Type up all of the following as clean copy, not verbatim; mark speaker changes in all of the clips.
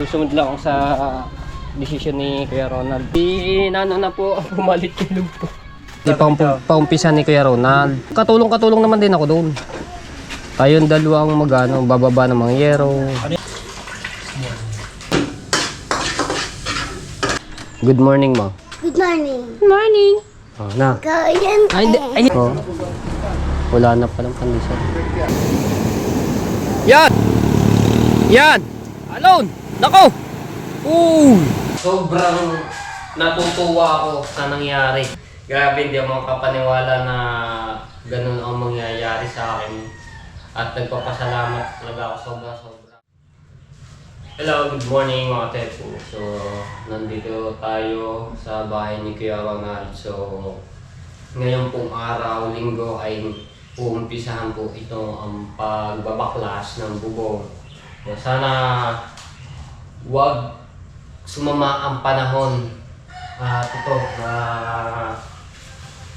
Speaker 1: Susunod lang ako sa desisyon ni Kuya Ronald. Inano na po, pumalit kilog po. Di paumpisa ni Kuya Ronald. Katulong naman din ako doon. Tayong dalawang magano, bababa ng mga yero. Good morning, ma.
Speaker 2: Good morning.
Speaker 1: Morning. Oh, na.
Speaker 2: Kayan
Speaker 1: Ay, ay. Oh. Wala na palang kondisyon. Yan! Yan! Alone! Nako! Sobrang natutuwa ako sa nangyari. Grabe, hindi ako makapaniwala na ganun ang mangyayari sa akin. At nagpapasalamat talaga ako sobra. Hello, good morning mga tepo. So, nandito tayo sa bahay ni Kuya Ronald. So, ngayon pong araw, linggo, ay uumpisahan po ito ang pagbabaklas ng bubong. So, sana wag sumama ang panahon. At ito,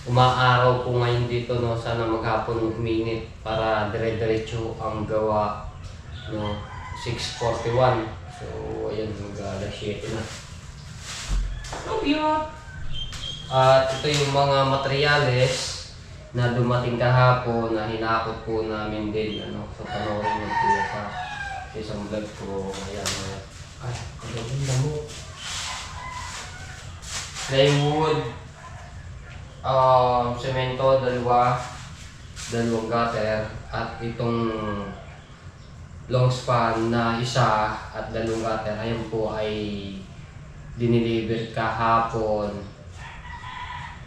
Speaker 1: umaaraw po ngayon dito, no? Sana maghapon uminit para dire-diretso ang gawa, no? 6:41. So, ayan, mag-alas 7 na. So, cute! At ito yung mga materyales na dumating kahapon na hinakot po namin din. Ano? So, panoorin mo po sa isang vlog ko. Ayan, ay, kagawin na mo. Plywood, semento, dalawang gutter, at itong long span na isa at dalawang gutter. Ayan po ay dineliver kahapon.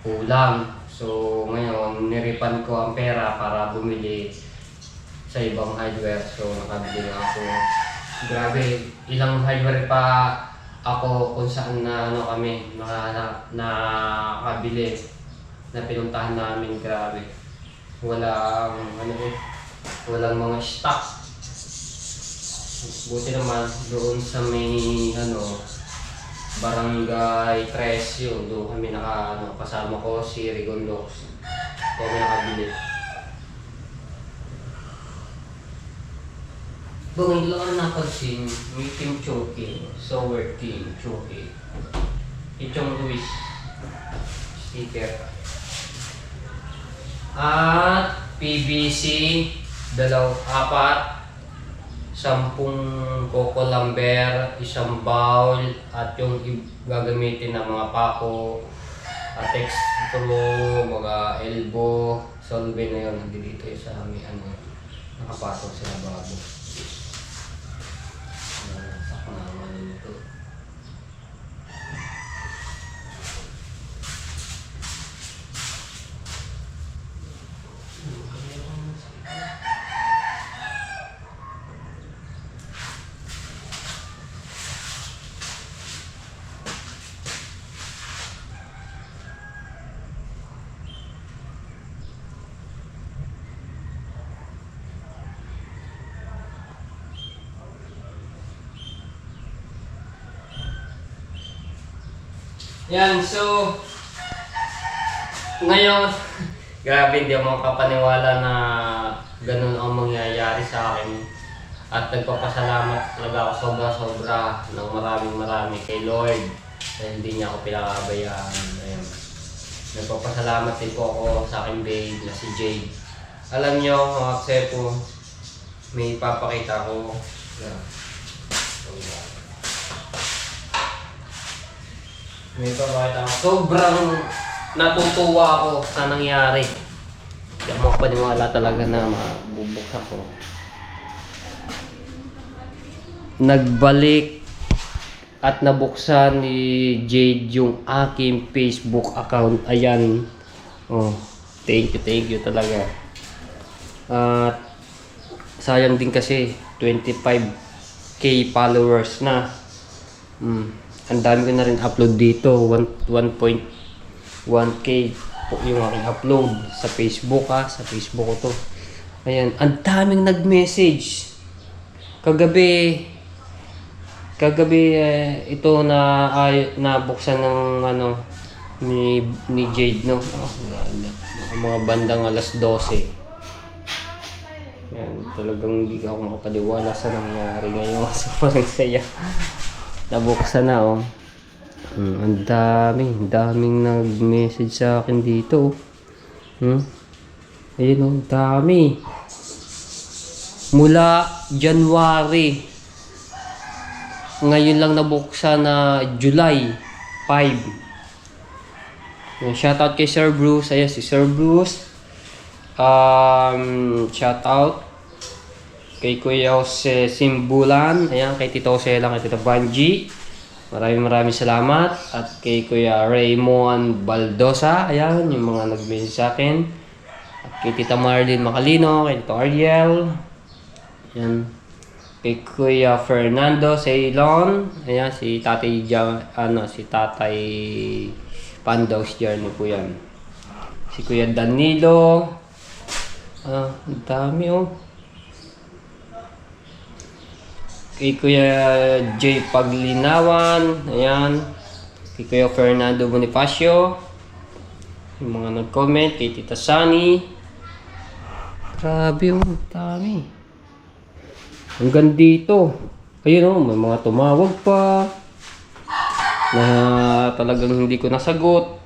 Speaker 1: Kulang. So ngayon niripan ko ang pera para bumili sa ibang hardware. So nakabili na ako. Grabe, ilang hardware pa ako kung saan na kami nakabili na pinuntahan namin. Grabe. Walang walang mga stock. Buti naman doon sa may Barangay 3 yun, doon kami kasama ko si Rigondox. Kami nakabili. Ngayon lang ang napansin, may Team Choking, Sour Team Choking. Ichong Luis sticker. At PVC, 4, 10 coco lumber, isang bowl, at yung gagamitin ng mga pako, at extro, mga elbow, solve na yun. Nandito yung sa amin, nakapasok sa lababo. Saknaman nito. Yan, so ngayon, grabe, hindi ako makapaniwala na ganun ang mangyayari sa akin. At nagpapasalamat talaga ako sobra ng marami kay Lord dahil hindi niya ako pinakabayaan. Ayun. Nagpapasalamat din po ako sa aking babe na si Jade. Alam niyo, mga ksepo, may ipapakita ko. Yeah. May papakita ako. Sobrang natutuwa ako sa nangyari. Hindi ako makapaniwala talaga na mabubuksan ko. Nagbalik at nabuksan ni Jade yung aking Facebook account. Ayan. Oh, thank you talaga. At sayang din kasi 25k followers na. Ang dami ko na rin upload dito, 1.1k po yung aking upload sa Facebook sa Facebook ko to. Ayan, ang daming nag-message. Kagabi ito na nabuksan ng ni Jade, no. Mga bandang alas 12. Yan, talagang hindi ako makapaniwala sa nangyari ngayon. Sobrang saya. Nabuksan na oh. Ang daming nag-message sa akin dito. Ayun oh, dami. Mula January. Ngayon lang nabuksan na July 5. Shoutout kay Sir Bruce. Ayan si Sir Bruce. Shoutout kay Kuya Jose Simbulan. Ayan, kay Tito Jose lang, kay Tito Banji. Maraming salamat. At kay Kuya Raymond Baldosa. Ayan, yung mga nag-message sa akin. At kay Tita Marlene Macalino, kay Tito Ariel. Ayan. Kay Kuya Fernando Ceylon. Ayan, si Tatay si Tatay Pandaws Journey po yan. Si Kuya Danilo. Ang dami oh. Kay Kuya J. Paglinawan. Ayan. Kay Kuya Fernando Bonifacio. Yung mga nag-comment. Kay Tita Sunny. Grabe oh. Dami. Hanggang dito. Ayun oh. May mga tumawag pa. Na talagang hindi ko nasagot.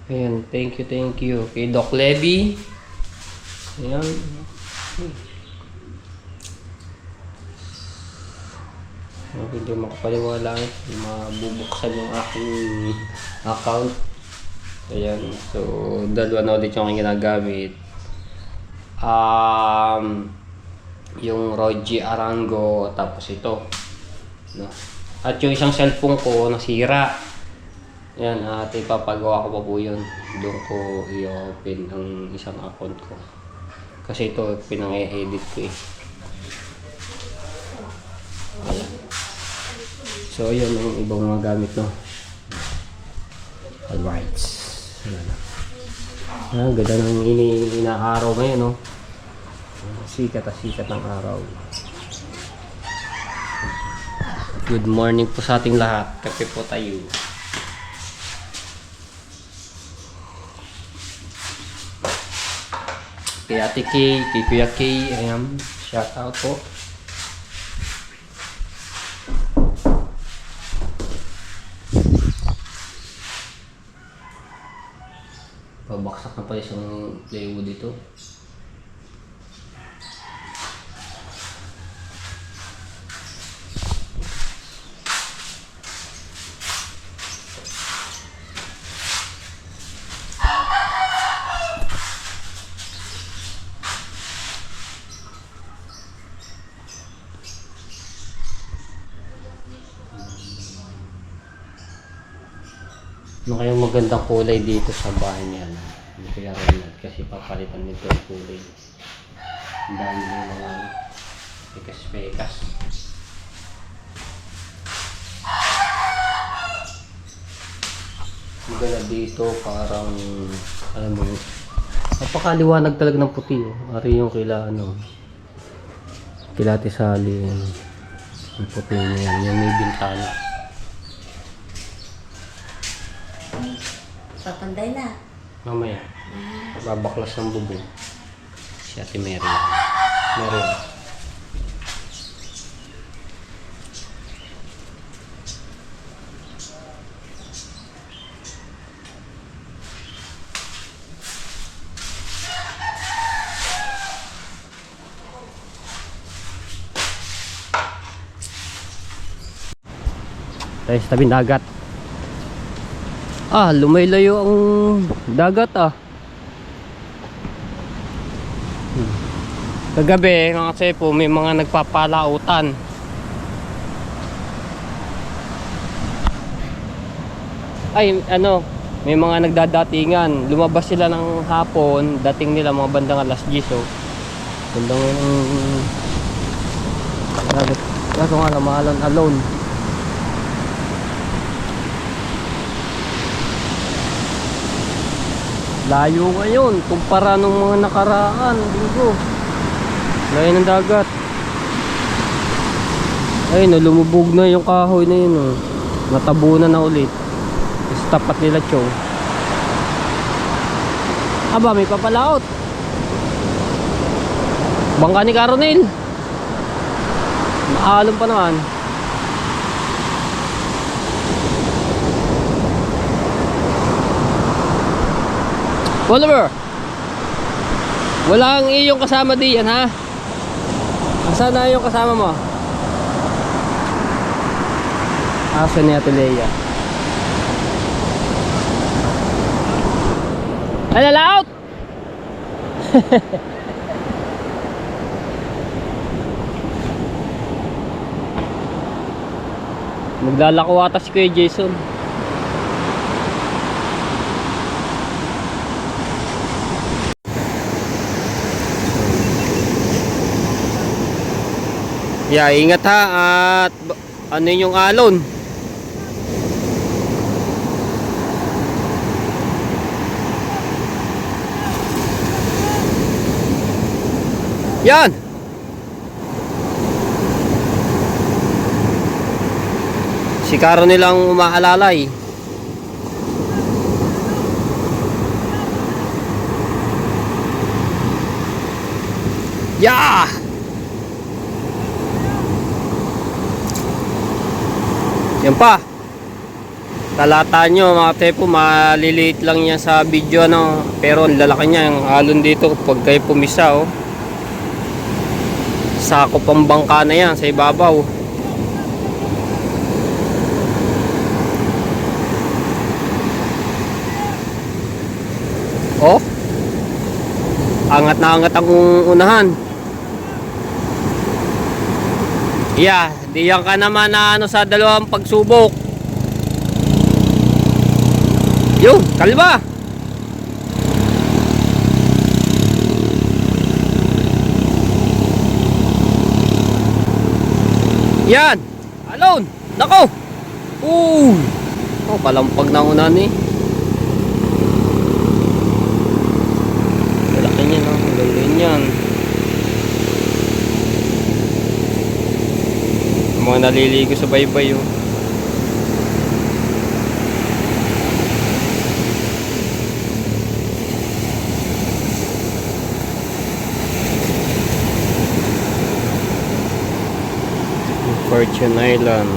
Speaker 1: Ayan. Thank you. Kay Doc Levy. Ayan. Hindi makapaliwala. Mabubuksan yung aking account. Ayan. So, dalawa na ulit yung aking ginagamit. Yung Roji Arango. Tapos ito. No? At yung isang cellphone ko nasira. Ayan. At ipapagawa ko pa po yun. Doon ko i-open ang isang account ko. Kasi ito, pinang-edit ko eh. Ayan. So, yun ang ibang mga gamit, no? Alright. Ganda ng inaaraw ngayon, no? Sikat ng araw. Good morning po sa ating lahat. Kape po tayo. Kay Ate Kay, kay Kuya Kay, ayan, shout out po. Pabaksak na pala isang plywood dito. Ano kayang magandang kulay dito sa bahay niya? Hindi ko yaran kasi papalitan nito ang kulay. Ang dami ng mga pekas-pekas. Maganda dito parang alam mo napakaliwanag talaga ng puti oh. Ari yung kila Ate Sally yung puti niya yan. Yung may bintana.
Speaker 2: Papanday na.
Speaker 1: Mamaya. Babaklas ng bubong. Si Ate Mary. Tayo sa tabing dagat. Lumaylayo ang dagat Kagabi kasi po may mga nagpapalautan. May mga nagdadatingan. Lumabas sila ng hapon, dating nila mga bandang alas 10 bandang kaso nga lang alone. Layo ngayon kumpara nung mga nakaraan linggo. Layo ng dagat. Lumubog na yung kahoy na yun natabunan na ulit. Tapat nila Chong. May papalaot. Bangka ni Caronel. Alon pa naman. Oliver, walang iyong kasama diyan ha? Asan na yung kasama mo? Asan ni Ate Leia? Ay, lalaot! Maglalako ata si Kuya Jason. Yeah, ingat ha at ano yung alon. Yan. Si Karo nilang umaalalay. Yeah. Yan pa. Talata nyo mga tepo, maliliit lang yan sa video ano, pero ang lalaki niya yung alon dito pag kayo pumisa oh. Sakop ang bangka na yan sa ibabaw. Oh. Angat na angat ang unahan. Yeah, diyan ka naman na ano sa dalawang pagsubok. Yun, kalba. Yan, alon. Nako. Oh, palampag na unahan eh. Malaki niyan, no? Malaki niyan. Mga naliligo sa baybay oh. Fortune Island.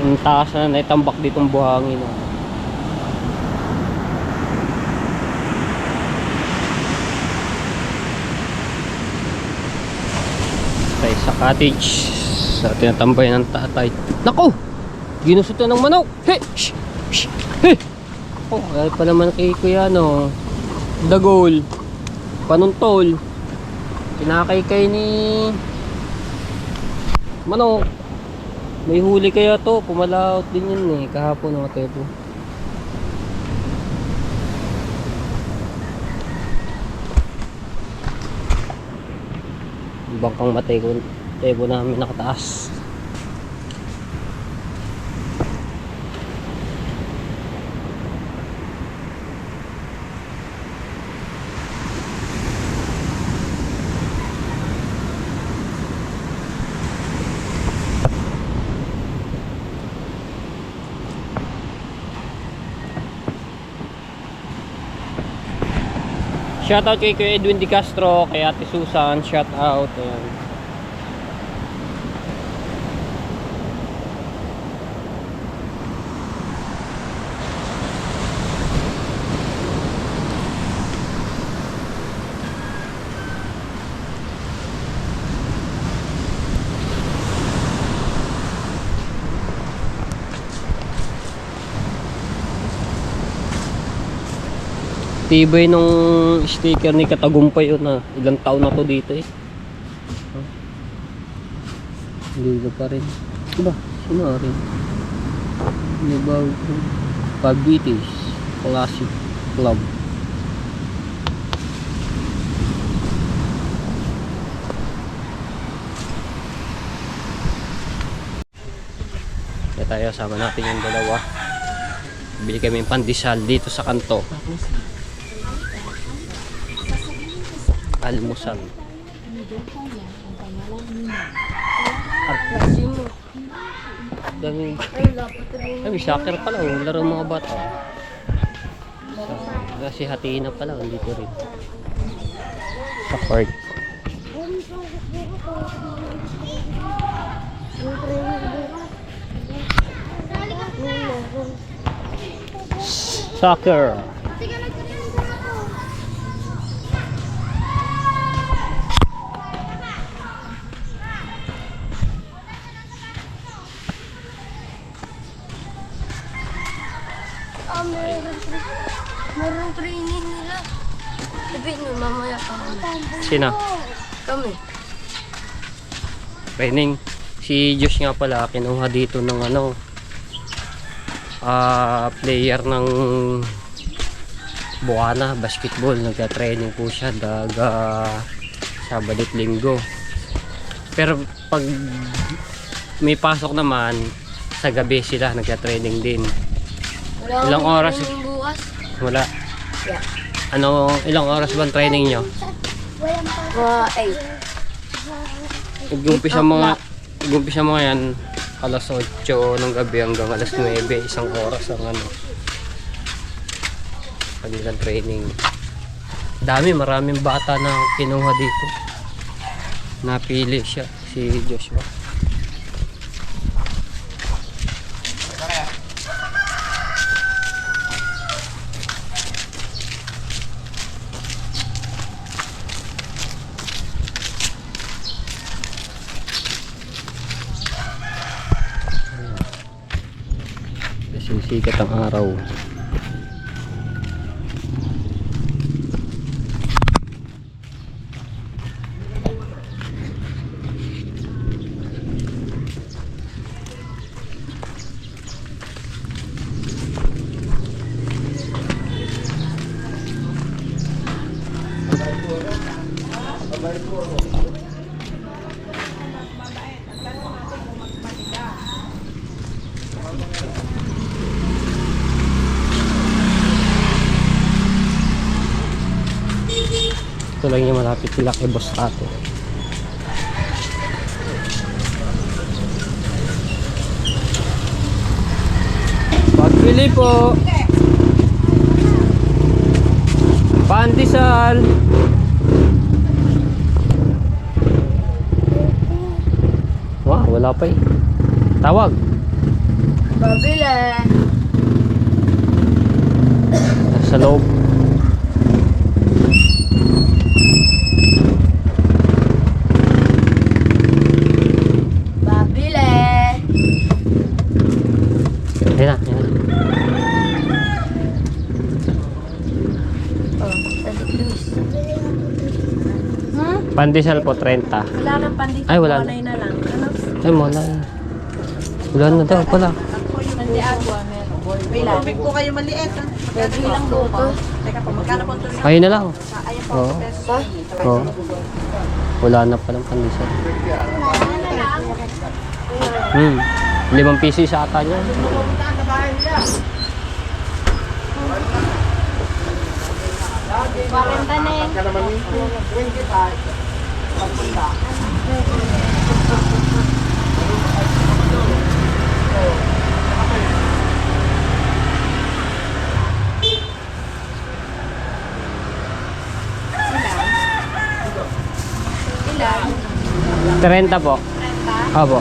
Speaker 1: Ang taas na naitambak ditong buhangin oh. Tayo sa cottage sa tinatambay ng tatay. Nako! Ginusutan ng manok! He! Shh! Shh! He! Oh, kaya pa naman kay Kuya no. Dagol. Panuntol. Kinakaykay ni manok. May huli kaya to, pumalaot din yun eh, kahapon mga tepo. Bangkang matay ko, tepo namin nakataas. Shoutout kay Kuya Edwin Di Castro, kay Ate Susan, shoutout. Ayan. Tibay nung sticker ni Katagumpay yun na ilang taon na to dito eh. Hindi pa rin. Diba? Sino rin? Diba? Pabitis Classic Club. Kaya tayo, sama natin yung dalawa. Bili kami yung pandesal dito sa kanto. Almusal. Daming...
Speaker 2: Ay, dapat rin.
Speaker 1: Ay, may soccer pala. Laro ng mga bata. Kasi hatiin na pala. Dito rin. Sa court. Soccer.
Speaker 2: Meron training nila. Sabihin mo, mamaya pa kami.
Speaker 1: Sino?
Speaker 2: Kami.
Speaker 1: Training. Si Josh nga pala kinuha dito ng ano player ng Buana basketball. Nagka-training po siya Sabado at Linggo. Pero pag may pasok naman sa gabi sila nagka-training din.
Speaker 2: Wala
Speaker 1: Ilang
Speaker 2: akong
Speaker 1: oras?
Speaker 2: training bukas.
Speaker 1: Wala.
Speaker 2: Yeah.
Speaker 1: Ano, ilang oras ba ang training nyo?
Speaker 2: Mga 8.
Speaker 1: Nag-umpisa mga yan alas 8 ng gabi hanggang alas 9, isang oras ang ano kanilang training. Maraming bata na kinuha dito. Napili siya si Joshua. Sisikat ang araw. Ito lang yung malapit sila kay Boss Tato. Pagbili po. Pandesal. Wow, wala pa eh. Tawag.
Speaker 2: Babila.
Speaker 1: Sa loob.
Speaker 2: Babila.
Speaker 1: Yan na, yan na.
Speaker 2: Oh, Sadik Luis.
Speaker 1: Pandesal po, 30.
Speaker 3: Wala nang pandito.
Speaker 1: Ay, wala na.
Speaker 3: na lang. Ano?
Speaker 1: Ay, wala na. Wala na daw pala.
Speaker 3: Pandi agua meron. May tubig po kayo maliit. Ha?
Speaker 2: Pwede lang buto.
Speaker 3: Teka po, magkano po ito?
Speaker 1: Ayun na lang.
Speaker 3: Ayan po,
Speaker 1: Oo.
Speaker 3: pesos.
Speaker 2: Ha?
Speaker 1: Oo. Wala na palang pandesal. 5 piso sa ata niya.
Speaker 2: Parenta na eh.
Speaker 3: Ilan?
Speaker 1: 30 po.
Speaker 3: 30?
Speaker 1: Opo.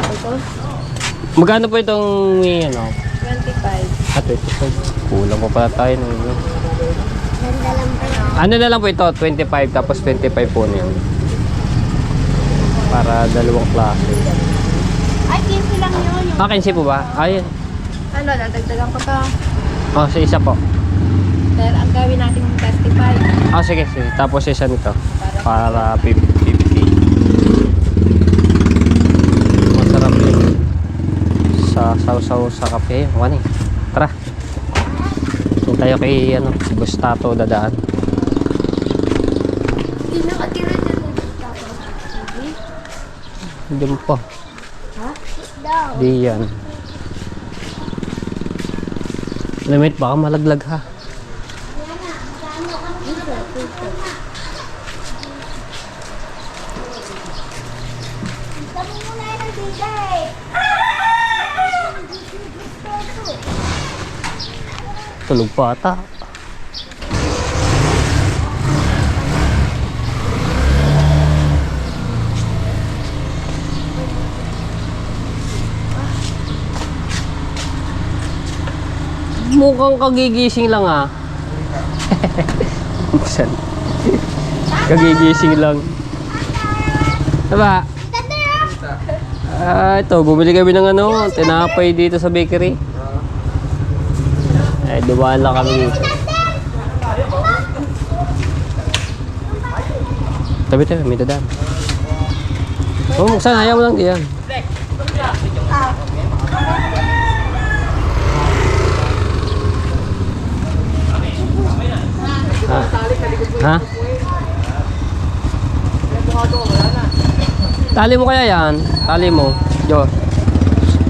Speaker 2: Ito?
Speaker 1: Magkano po itong ano?
Speaker 3: 25.
Speaker 1: At 25. Kulang po pala tayo ng
Speaker 2: Ganda lang pa yun.
Speaker 1: ano na lang po ito? 25 tapos 25 po niyan. Para dalawang klase.
Speaker 3: Ay, 15 lang yun. Yung...
Speaker 1: 15 po ba? Ayun.
Speaker 3: Ano, nadagdagan ko pa.
Speaker 1: Oh, sa isa po.
Speaker 3: Pero ang gawin natin 35.
Speaker 1: Ah, sige, sige. Tapos isa nito. Para 50. Masarap yun. Sa sausaw sa kape. Wani. Tara. Doon tayo kay ano, Boss Tato dadaan.
Speaker 2: Hindi nakatira dyan.
Speaker 1: Diyan pa.
Speaker 2: Ha? Daw.
Speaker 1: Di yan. Limit baka malaglag ha. Tulog pa ata. Mukhang kagigising lang ah. Buksan. Kagigising lang. Diba? Ito, bumili kami ng ano, tinapay dito sa bakery. Ay, dumaan lang kami dito. Tabi-tabi, may dadaan. Oh, buksan, ayaw mo lang diyan. Ha? Tali mo kaya yan? Tali mo. Jo.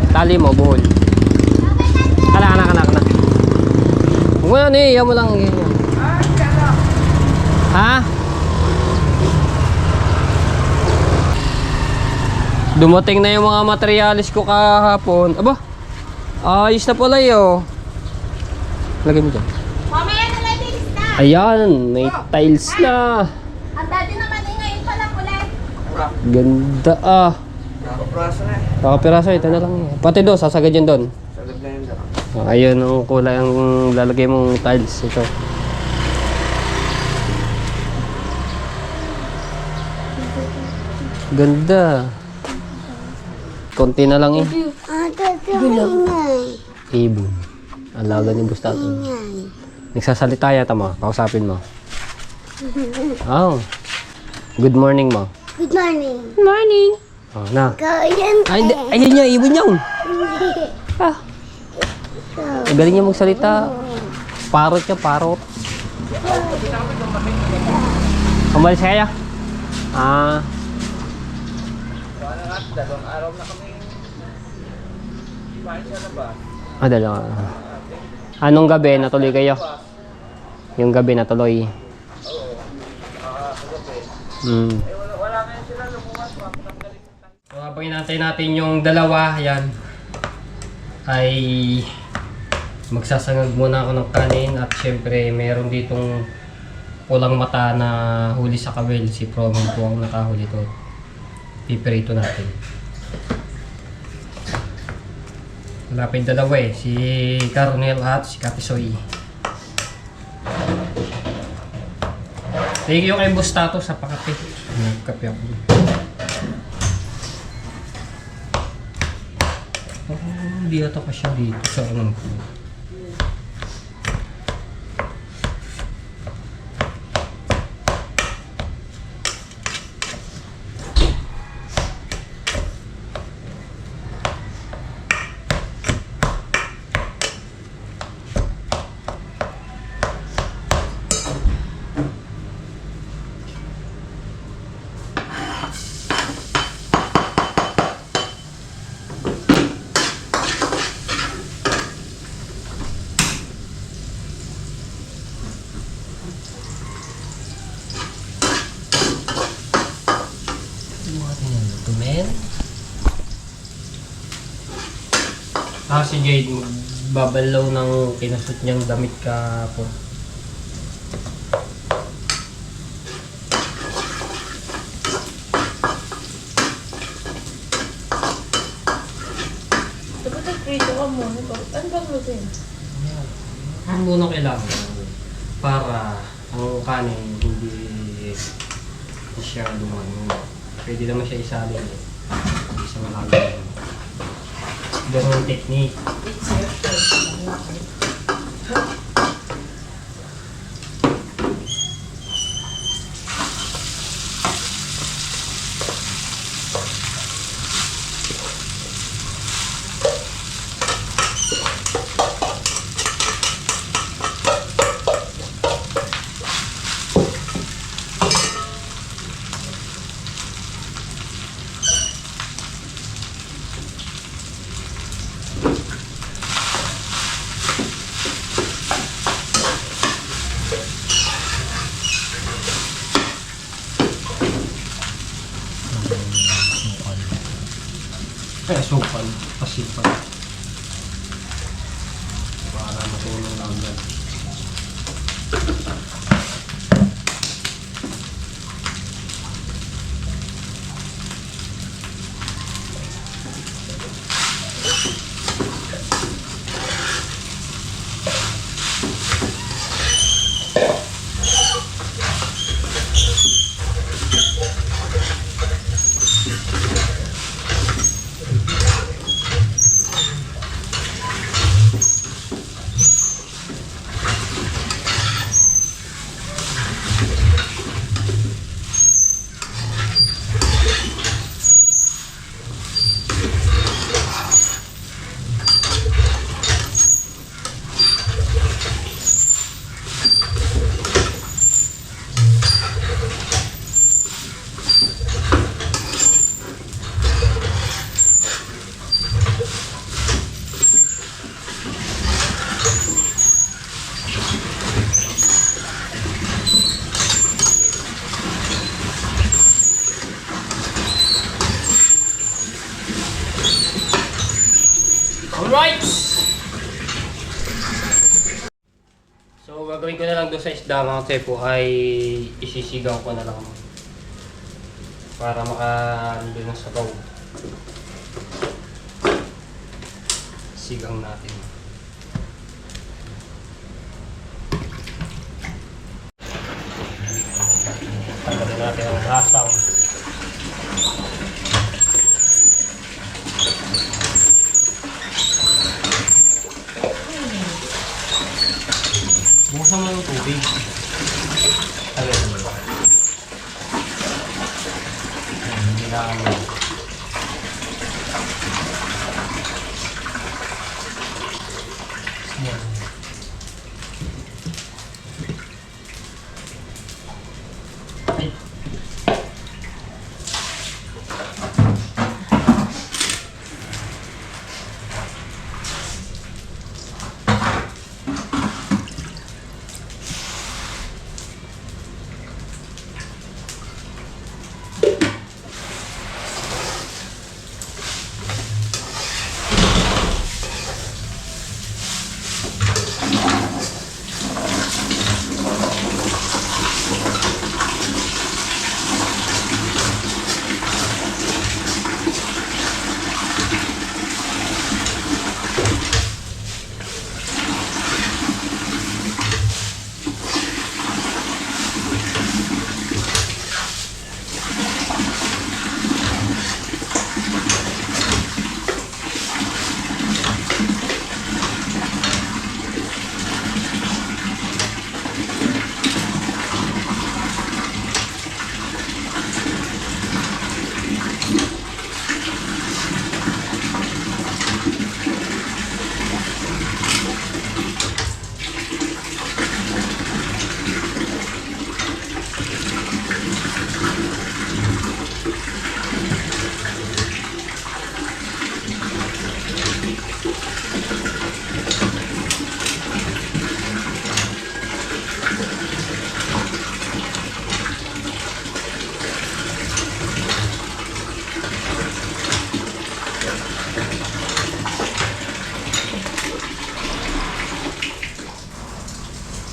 Speaker 1: Tali mo, buhol. Kana. Huwag mo yan eh, iyaw mo lang. Ha? Dumating na yung mga materialis ko kahapon. Aba, ayos na pala yun. Lagay mo dyan.
Speaker 2: Mamaya na lang din na.
Speaker 1: Ayan, may tiles na.
Speaker 2: Ang dati naman eh, ngayon pa lang ulit.
Speaker 1: Ganda ah.
Speaker 4: Kakapiraso na eh.
Speaker 1: Kakapiraso, ito na lang. Pati doon, sasagad yun doon.
Speaker 4: Sagad na yun daw.
Speaker 1: Oh, ayun ang kulay ang lalagay mong tiles. Ito. Ganda. Konti na lang eh. Ibon. Alaga ni Bustato. Nagsasalita yata mo. Kausapin mo. Oh. Good morning mo.
Speaker 2: Good morning.
Speaker 1: Morning. Oh, na.
Speaker 2: Kain.
Speaker 1: Ay, ayun niya. Ibon niya. Ah. Ang galing niya magsalita. Parot niya, parot. Umalis kaya? Ah.
Speaker 4: Dalawang araw na kami. Ibahin siya na ba?
Speaker 1: Ah, dalawa. Anong gabi natuloy kayo? Yung gabi natuloy.
Speaker 4: Wala ngayon sila lumuwas.
Speaker 1: So, habang inantay natin yung dalawa, yan, ay magsasangag muna ako ng kanin at syempre meron ditong pulang mata na huli sa kawel. Si Promon po ang nakahuli to. Piperito natin. Wala pa yung dalawa eh. Si Carnel at si Kapisoy. Thank you kay Bustato sa pakape. Nagkape ako. Hindi ata pa siya dito sa anong ko. Si Jade magbabalaw ng kinasot niyang damit kahapon.
Speaker 3: Dapat nag-prito ka muna. Ano bang lutin?
Speaker 1: Ano muna kailangan para ang kanin hindi siya lumano. Pwede naman siya isalin eh. Hindi siya malagay. Ganun ang technique. Pasipag. Para matulong na agad. Alright! So, gagawin ko na lang doon sa isda mga tepo ay isisigaw ko na lang para maka-andun ng sabaw. Sigang natin. Tanggalin natin ang hasang. Buksan mo yung tubig. Tagay mo. Hindi na ano. Yan. Ay.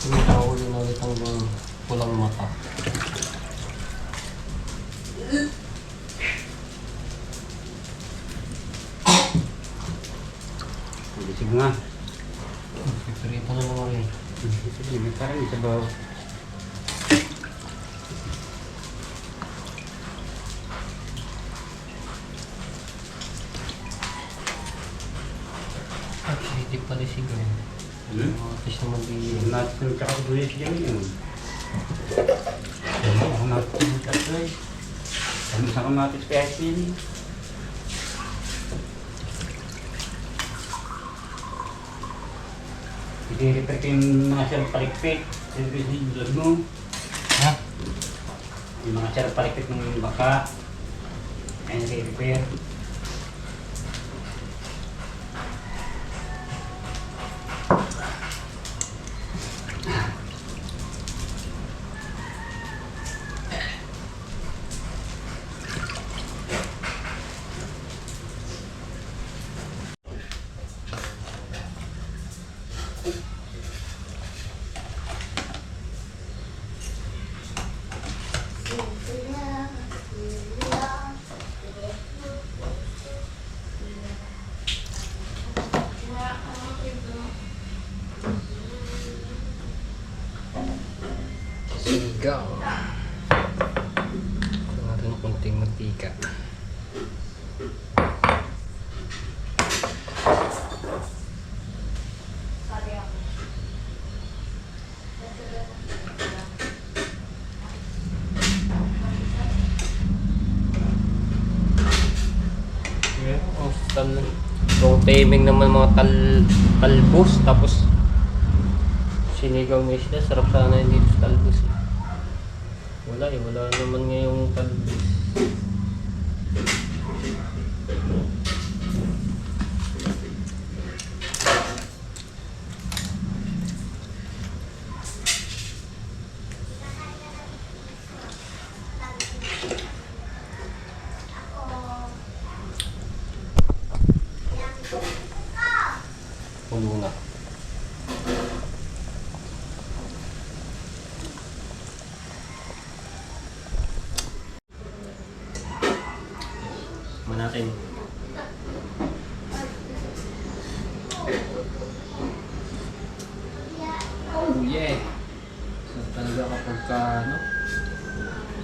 Speaker 1: Tumutawin na ulit ang pulang mata.
Speaker 5: Sige nga.
Speaker 1: Piprito na naman eh.
Speaker 5: Sige, may parang isa ba?
Speaker 1: Hindi pala sigaw. Matis naman din.
Speaker 5: Natin ng kakabuyas dyan yun. Ako natin ng tatloy. Ano sa kamatis kaya sin? I-repair ko yung mga siyang palikpit. Siyempre yung vlog mo.
Speaker 1: Ha?
Speaker 5: Yung mga siyang palikpit ng baka. Ayun, i-repair.
Speaker 1: Sinigang. Ito natin ng kunting mantika. Yung timing naman mga talbos, tapos sinigaw na isda. Sarap sana hindi sa talbos eh. Wala naman ngayong talbos. Puno na. Natin. Oh yeah. So talaga kapag ka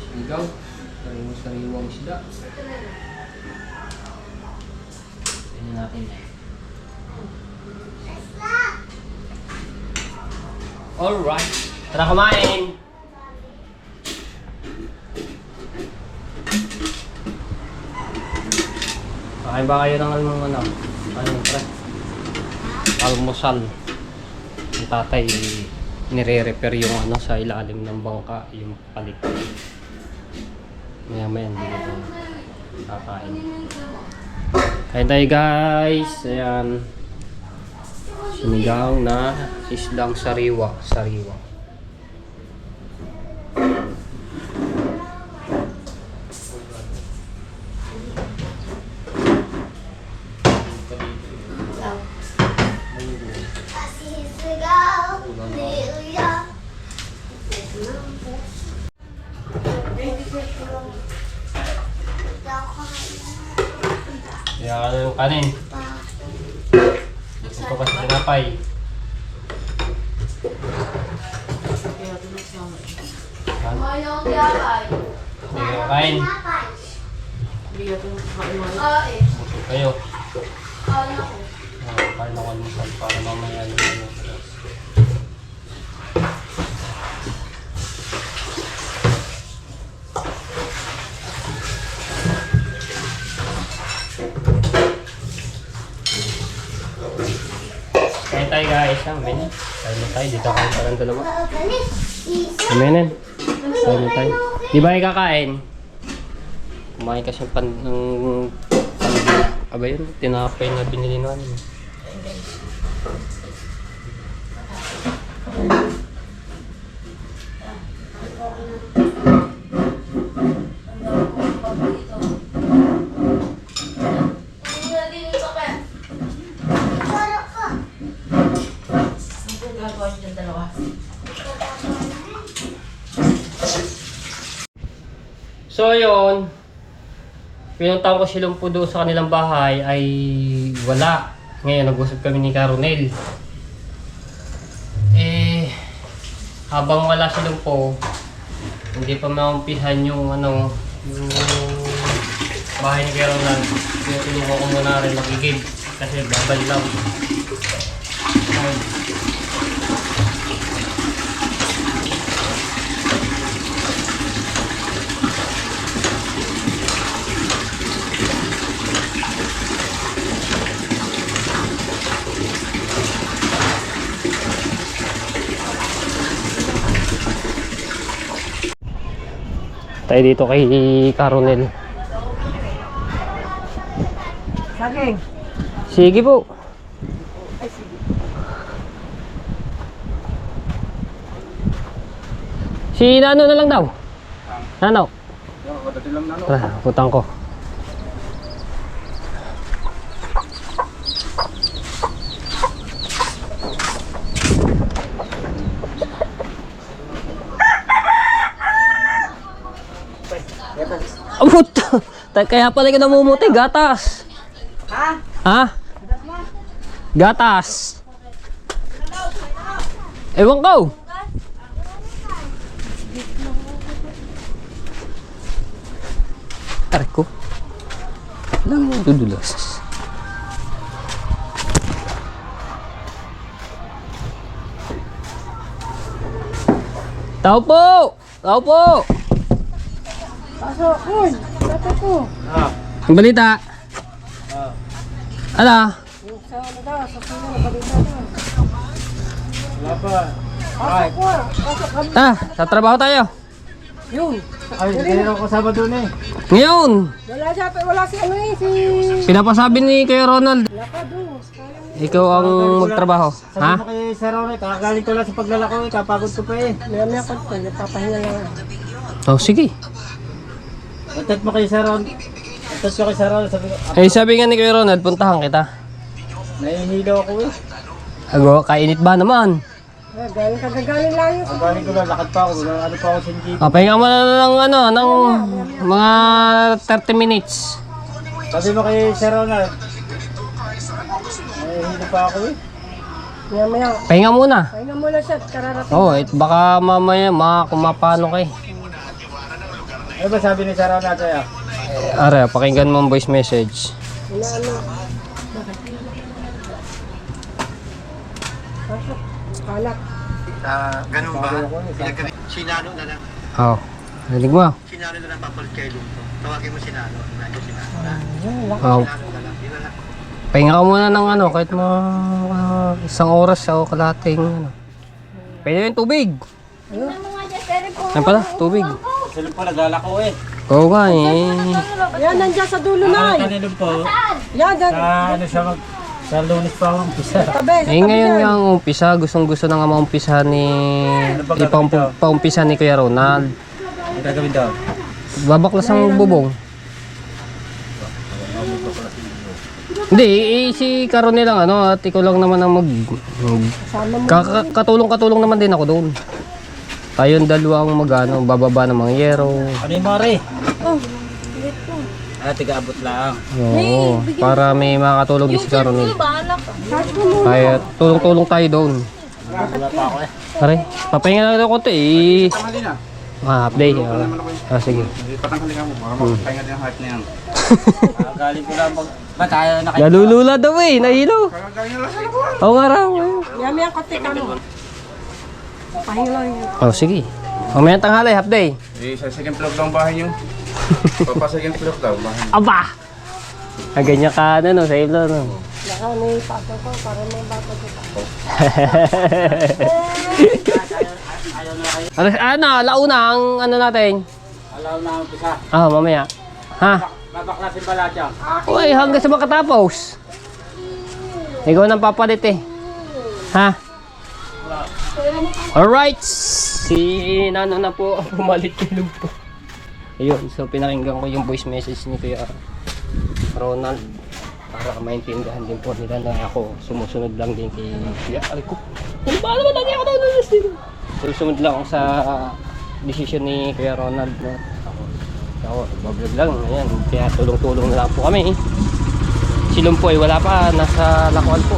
Speaker 1: sinigaw, sariwang isda. Tingnan natin eh. Alright, tara kumain! Kain ba kayo ng almusal? Yung tatay nire-repair yung sa ilalim ng bangka, yung palit. Maya hindi ito kakain. Kain tayo guys! Ayan. Sinigang na isdang sariwa. Kaya yung kanin. Ito kasi sinapay. Hindi kayo kain. Busog kayo. Kain ako almusal para mamaya yung kain tayo guys, amen. Kain na tayo, dito kain pa ng dalawa. Amen. Kain na tayo. Di ba kayo kakain? Kumain kasi ng aba yun, tinapay na binili namin. So yun, pinuntahan ko si Lumpo doon sa kanilang bahay ay wala. Ngayon nag-usap kami ni Caronel. Habang wala si Lumpo, hindi pa maumpisan yung yung bahay ni Caronel. Kaya tinungo ko muna rin makigib kasi babal lang. Tayo dito kay Caronel.
Speaker 3: Saging.
Speaker 1: Sige po. Si Nano na lang daw. Nano. Tara, putang ko. Abot! Kaya pala ka namumuti, gatas!
Speaker 3: Ha?
Speaker 1: Ha? Gatas! Ewan ko! Aray ko. Lang mo dudulas. Tao po! Tao po!
Speaker 3: Pasok, Uy! Pasok ko!
Speaker 1: Ang balita. Ano?
Speaker 3: Sa ano daw, sa sino na balita daw.
Speaker 4: Wala pa.
Speaker 3: Pasok ko! Pasok kami!
Speaker 1: Sa trabaho tayo.
Speaker 3: Yun!
Speaker 4: Ay, hindi na ako kasama doon eh.
Speaker 1: Ngayon,
Speaker 3: Wala si ano eh, si...
Speaker 1: pinapasabi ni Kuya Ronald.
Speaker 3: Wala ka doon.
Speaker 1: Ikaw ang magtrabaho.
Speaker 4: Sabi
Speaker 1: Ha?
Speaker 4: mo kay Sir Ronald, kakagaling ko lang sa paglalako eh. Kapagod ko pa eh.
Speaker 3: Maya ko ito, napapahinga lang.
Speaker 1: Oh, sige.
Speaker 4: Atat mo kay Sir Ronald. Atat ko kay Sir Ronald. Sabi ko,
Speaker 1: Sabi nga ni Kuya Ronald, puntahan kita.
Speaker 4: nahihilo ako eh.
Speaker 1: Ago, kainit ba naman?
Speaker 3: Kagagaling lang yun.
Speaker 4: Kagaling ko lang, lakad pa ako. Ano pa ako sa jeep.
Speaker 1: Pahinga mo na ng mga 30 minutes.
Speaker 4: Sabi mo kay Sir Ronald, nahihilo pa ako eh.
Speaker 3: Maya.
Speaker 1: Pahinga muna.
Speaker 3: Pahinga muna siya, kararating.
Speaker 1: Oh, baka mamaya kumapano kay.
Speaker 4: Ano ba sabi ni Sir Ronald sa'yo?
Speaker 1: Are, pakinggan mo ang voice message.
Speaker 3: Inaano. Pasok. Kalat.
Speaker 6: Ganun ba? Sinano na lang.
Speaker 1: Oh, narinig mo.
Speaker 6: Sinano na lang papalit kay Lumpo. Tawagin mo sinano. Medyo sinano na.
Speaker 1: Oh,
Speaker 6: Sinano na lang. Yun na lang.
Speaker 1: pahinga ka muna ng kahit mga isang oras o kalating Pwede yung tubig. Yan pala, tubig.
Speaker 4: Sila po naglalako eh.
Speaker 1: Oo nga eh.
Speaker 3: Yan, nandiyan sa dulo na.
Speaker 4: Kanilong po.
Speaker 3: Yan, dyan.
Speaker 4: Ano siya sa Lunes pa ako umpisa.
Speaker 3: Tabi, sa
Speaker 1: Eh
Speaker 3: tabi
Speaker 1: ngayon
Speaker 3: yan.
Speaker 1: nga ang umpisa, gustong gusto na nga maumpisa ni paumpisa ni Kuya Ronald.
Speaker 4: Ano gagawin daw?
Speaker 1: Babaklas ang bubong. Hindi, si Caronel lang at ikaw lang naman ang
Speaker 3: Sama mo.
Speaker 1: katulong-katulong naman din ako doon. Tayong dalawa ang bababa ng mga yero.
Speaker 4: Ano yung mare?
Speaker 3: Oh,
Speaker 4: Tiga-abot lang.
Speaker 1: Oo, para may makatulong din si Caronel.
Speaker 3: charge mo muna.
Speaker 1: Kaya tulong-tulong tayo doon.
Speaker 4: Wala pa ako eh.
Speaker 1: Pare, papahinga na ako konti eh. Half day. Sige.
Speaker 7: Patanghali ka mo, baka magpahinga din ang heart na yan.
Speaker 4: Galing ko lang ba tayo na kayo?
Speaker 1: Nalulula daw eh, nahilo.
Speaker 7: Kagagaling na lang sa labuan.
Speaker 1: Oo nga raw.
Speaker 3: Yami ang kote ka mo. Pahinga lang yun.
Speaker 1: Oh, sige. Mamaya tanghali, half day.
Speaker 7: Eh, sa second floor daw ang bahay niyo. Papa second floor daw, bahay niyo.
Speaker 1: Aba! Ang ganyan ka no, sa ilo no.
Speaker 3: Baka may pasok ko para may bata ko.
Speaker 1: Ano, launa ang ano natin?
Speaker 4: Alaw na ang umpisa.
Speaker 1: Mamaya. Ha?
Speaker 4: Babaklasin pala siya.
Speaker 1: Uy, hanggang sa makatapos. Ikaw nang papalit eh. Ha? Alright. Si Nano na po ang pumalit kay Lumpo. Ayun, so pinakinggan ko yung voice message ni Kuya Ronald para maintindihan din po nila na ako sumusunod lang din kay Kuya. Aray ko. Ano ba naman lagi ako nanulis din? Susunod lang ako sa decision ni Kuya Ronald na ako, bablog lang. Ayan, kaya tulong-tulong na lang po kami. Si Lumpo ay wala pa, nasa Lakwal po.